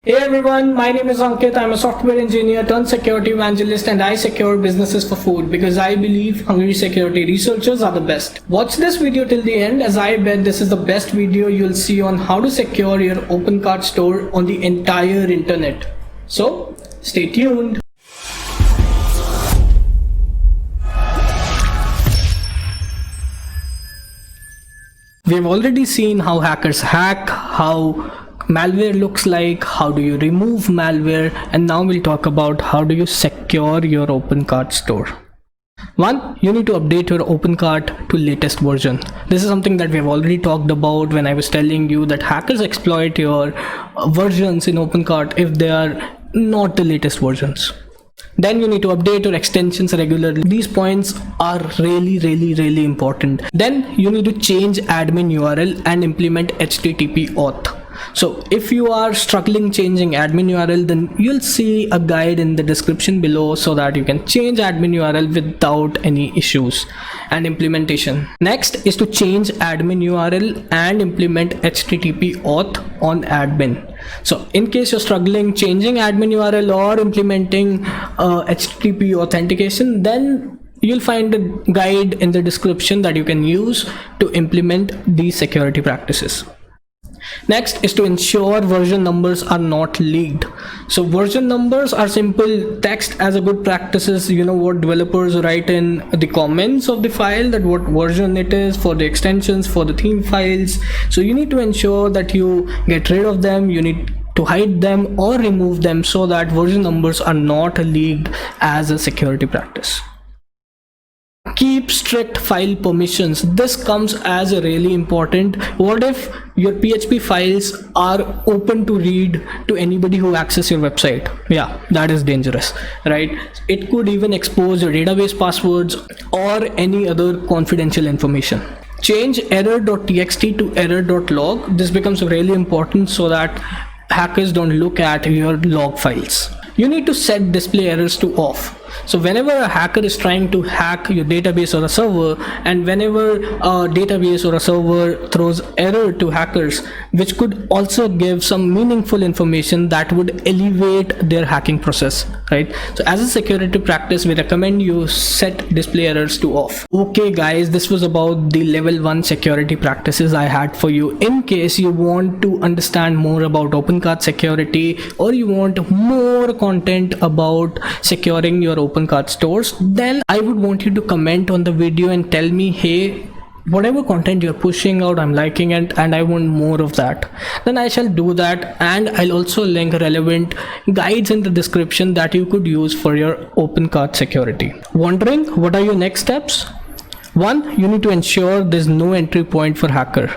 Hey everyone, my name is Ankit. I'm a software engineer turned security evangelist, and I secure businesses for food because I believe hungry security researchers are the best. Watch this video till the end, as I bet this is the best video you'll see on how to secure your OpenCart store on the entire internet. So stay tuned. We've already seen how hackers hack, how malware looks like, how do you remove malware, and now we'll talk about how do you secure your OpenCart store. One, you need to update your OpenCart to latest version. This is something that we've already talked about when I was telling you that hackers exploit your versions in OpenCart if they are not the latest versions. Then you need to update your extensions regularly. These points are really important. Then you need to change admin URL and implement HTTP auth. So if you are struggling changing admin URL, then you'll see a guide in the description below so that you can change admin URL without any issues and implementation. Next is to change admin URL and implement HTTP auth on admin. So in case you're struggling changing admin URL or implementing HTTP authentication, then you'll find a guide in the description that you can use to implement these security practices. Next is to ensure version numbers are not leaked. So version numbers are simple text as a good practices. You know what developers write in the comments of the file, that what version it is for the extensions, for the theme files. So you need to ensure that you get rid of them. You need to hide them or remove them so that version numbers are not leaked as a security practice. Keep strict file permissions. This comes as a really important. What if your PHP files are open to read to anybody who access your website? Yeah, that is dangerous, right? It could even expose your database passwords or any other confidential information. Change error.txt to error.log. This becomes really important so that hackers don't look at your log files. You need to set display errors to off. So whenever a hacker is trying to hack your database or a server, and whenever a database or a server throws error to hackers, which could also give some meaningful information that would elevate their hacking process, right? So as a security practice, we recommend you set display errors to off. Okay guys, this was about the level 1 security practices I had for you. In case you want to understand more about OpenCart security, or you want more content about securing your OpenCart stores, then I would want you to comment on the video and tell me, hey, whatever content you're pushing out, I'm liking it and I want more of that. Then I shall do that, and I'll also link relevant guides in the description that you could use for your OpenCart security. Wondering what are your next steps? One, you need to ensure there's no entry point for hacker.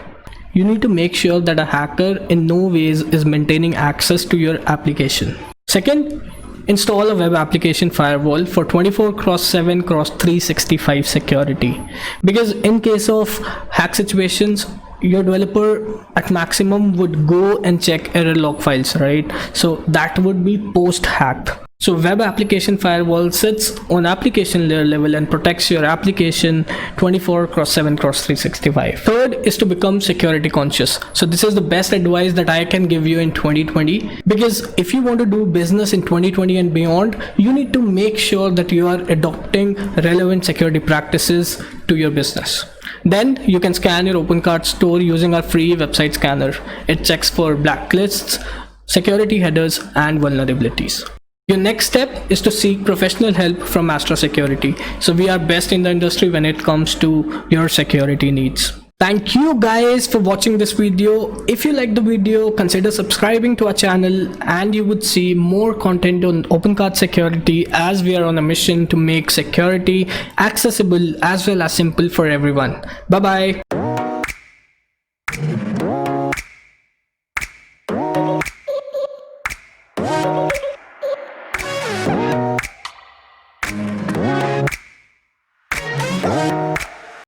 You need to make sure that a hacker in no ways is maintaining access to your application. Second, install a web application firewall for 24/7/365 security, because in case of hack situations, your developer at maximum would go and check error log files, right? So that would be post hack. So web application firewall sits on application layer level and protects your application 24/7/365. Third is to become security conscious. So this is the best advice that I can give you in 2020, because if you want to do business in 2020 and beyond, you need to make sure that you are adopting relevant security practices to your business. Then you can scan your OpenCart store using our free website scanner. It checks for blacklists, security headers, and vulnerabilities. Your next step is to seek professional help from Astra Security. So we are best in the industry when it comes to your security needs. Thank you guys for watching this video. If you like the video, consider subscribing to our channel and you would see more content on OpenCart security, as we are on a mission to make security accessible as well as simple for everyone. Bye bye.